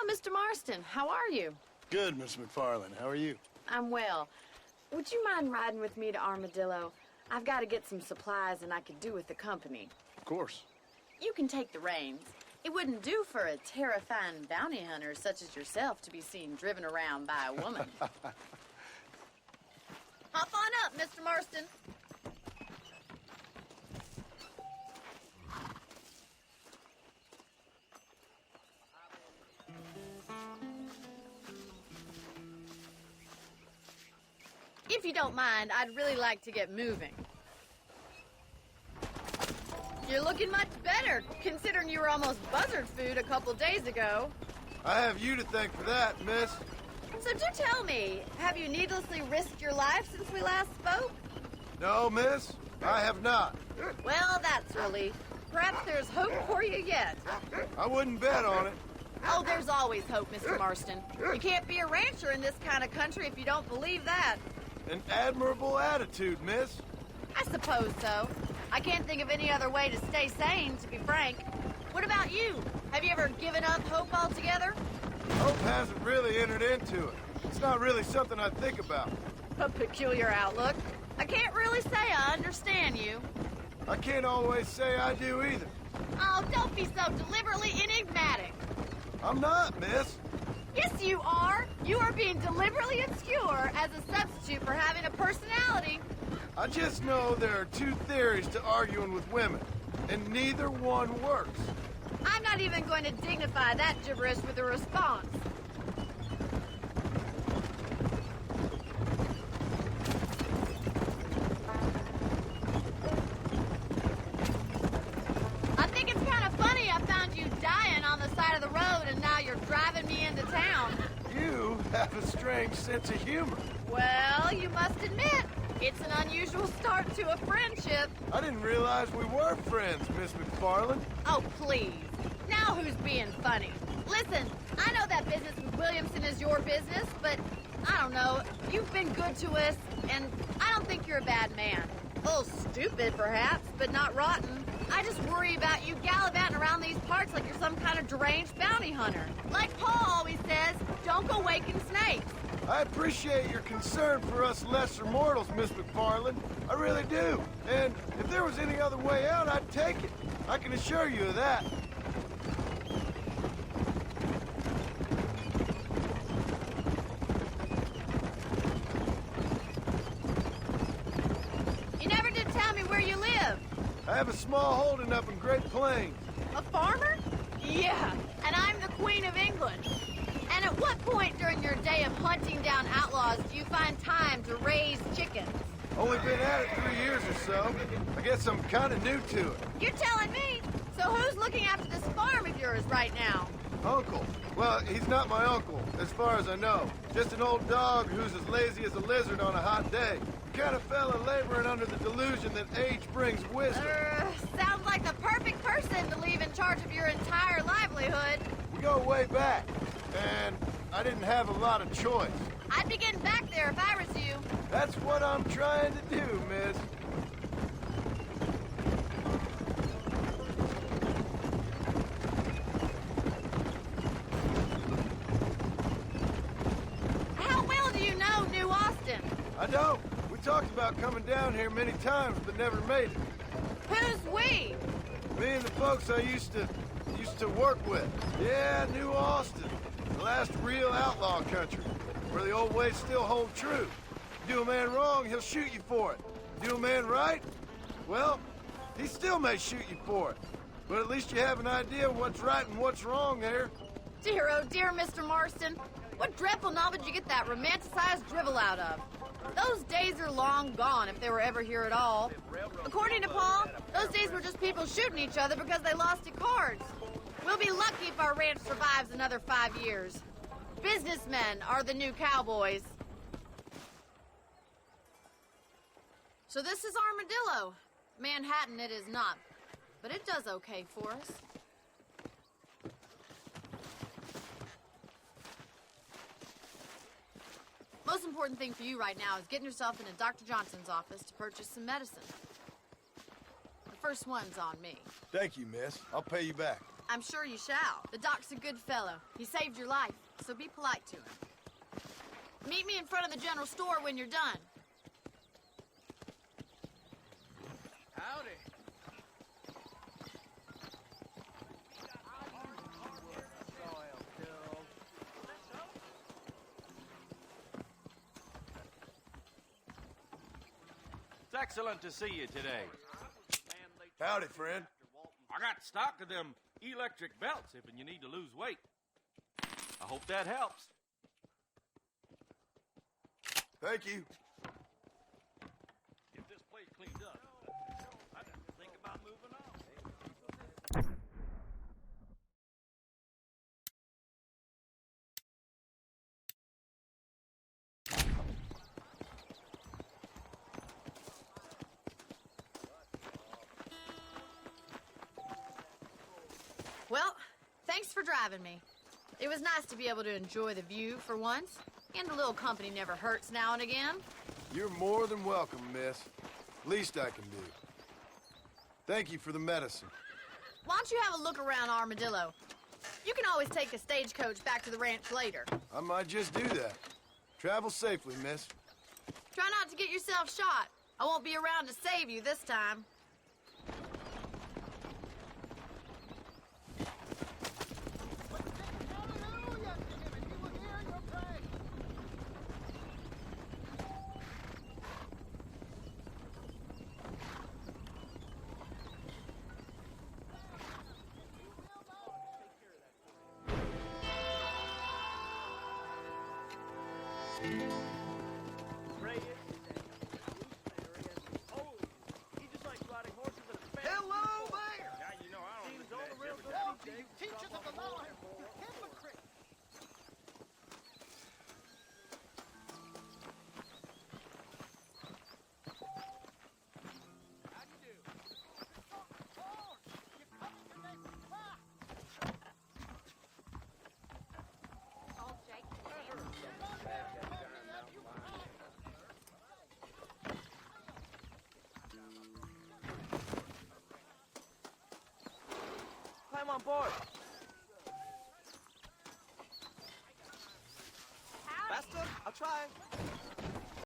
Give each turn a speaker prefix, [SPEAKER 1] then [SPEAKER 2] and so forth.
[SPEAKER 1] Mr. Marston. How are you?
[SPEAKER 2] Good, Miss McFarland. How are you?
[SPEAKER 1] I'm well. Would you mind riding with me to Armadillo? I've got to get some supplies and I could do with the company.
[SPEAKER 2] Of course.
[SPEAKER 1] You can take the reins. It wouldn't do for a terrifying bounty hunter such as yourself to be seen driven around by a woman. Hop on up, Mr. Marston. If you don't mind, I'd really like to get moving. You're looking much better, considering you were almost buzzard food a couple days ago.
[SPEAKER 3] I have you to thank for that, miss.
[SPEAKER 1] So do tell me, have you needlessly risked your life since we last spoke?
[SPEAKER 3] No, miss, I have not.
[SPEAKER 1] Well, that's a relief. Perhaps there's hope for you yet.
[SPEAKER 3] I wouldn't bet on it.
[SPEAKER 1] Oh, there's always hope, Mr. Marston. You can't be a rancher in this kind of country if you don't believe that.
[SPEAKER 3] An admirable attitude, miss.
[SPEAKER 1] I suppose so. I can't think of any other way to stay sane, to be frank. What about you? Have you ever given up hope altogether?
[SPEAKER 3] Hope hasn't really entered into it. It's not really something I think about.
[SPEAKER 1] A peculiar outlook. I can't really say I understand you.
[SPEAKER 3] I can't always say I do either.
[SPEAKER 1] Oh, don't be so deliberately enigmatic.
[SPEAKER 3] I'm not, miss.
[SPEAKER 1] Yes, you are. You are being deliberately obscure as a substitute for having a personality.
[SPEAKER 3] I just know there are two theories to arguing with women, and neither one works.
[SPEAKER 1] I'm not even going to dignify that gibberish with a response. I think it's kind of funny I found you dying on the side of the road and now you're driving me into town.
[SPEAKER 3] You have a strange sense of humor.
[SPEAKER 1] Well, you must admit, it's an unusual start to a friendship.
[SPEAKER 3] I didn't realize we were friends, Miss McFarland.
[SPEAKER 1] Oh, please. Now who's being funny? Listen, I know that business with Williamson is your business, but I don't know. You've been good to us, and I don't think you're a bad man. A little stupid, perhaps, but not rotten. I just worry about you gallivanting around these parts like you're some kind of deranged bounty hunter. Like Paul always says, don't go waking snakes.
[SPEAKER 3] I appreciate your concern for us lesser mortals, Miss McFarland. I really do. And if there was any other way out, I'd take it. I can assure you of that.
[SPEAKER 1] You never did tell me where you live.
[SPEAKER 3] I have a small holding up in Great Plains.
[SPEAKER 1] A farmer? Yeah, and I'm the Queen of England. And at what point during your day of hunting down outlaws do you find time to raise chickens?
[SPEAKER 3] Only been at it 3 years or so. I guess I'm kind of new to it.
[SPEAKER 1] You're telling me? So who's looking after this farm of yours right now?
[SPEAKER 3] Uncle. Well, he's not my uncle, as far as I know. Just an old dog who's as lazy as a lizard on a hot day. The kind of fella laboring under the delusion that age brings wisdom.
[SPEAKER 1] Sounds like the perfect person to leave in charge of your entire livelihood.
[SPEAKER 3] We go way back, and I didn't have a lot of choice.
[SPEAKER 1] I'd be getting back there if I was you.
[SPEAKER 3] That's what I'm trying to do, miss.
[SPEAKER 1] How well do you know New Austin?
[SPEAKER 3] I don't. We talked about coming down here many times, but never made it.
[SPEAKER 1] Who's we?
[SPEAKER 3] Me and the folks I used to work with. Yeah, New Austin. The last real outlaw country, where the old ways still hold true. Do a man wrong, he'll shoot you for it. Do a man right, well, he still may shoot you for it. But at least you have an idea of what's right and what's wrong there.
[SPEAKER 1] Dear, oh dear, Mr. Marston. What dreadful novel did you get that romanticized drivel out of? Those days are long gone, if they were ever here at all. According to Paul, those days were just people shooting each other because they lost at cards. We'll be lucky if our ranch survives another 5 years. Businessmen are the new cowboys. So this is Armadillo. Manhattan it is not, but it does okay for us. Most important thing for you right now is getting yourself into Dr. Johnson's office to purchase some medicine. The first one's on me.
[SPEAKER 3] Thank you, miss. I'll pay you back.
[SPEAKER 1] I'm sure you shall. The doc's a good fellow. He saved your life, so be polite to him. Meet me in front of the general store when you're done.
[SPEAKER 3] Howdy.
[SPEAKER 4] It's excellent to see you today.
[SPEAKER 3] Howdy, friend.
[SPEAKER 4] I got stock of them electric belts if you need to lose weight. I hope that helps.
[SPEAKER 3] Thank you.
[SPEAKER 4] Get this place cleaned up. I got to think about moving on.
[SPEAKER 1] Well, thanks for driving me. It was nice to be able to enjoy the view for once, and a little company never hurts now and again.
[SPEAKER 3] You're more than welcome, miss. Least I can do. Thank you for the medicine.
[SPEAKER 1] Why don't you have a look around Armadillo? You can always take a stagecoach back to the ranch later.
[SPEAKER 3] I might just do that. Travel safely, miss.
[SPEAKER 1] Try not to get yourself shot. I won't be around to save you this time.
[SPEAKER 3] Hello there!
[SPEAKER 4] Now you know I don't listen to that every time.
[SPEAKER 3] Teachers of the law, hypocrite!
[SPEAKER 5] Climb on board.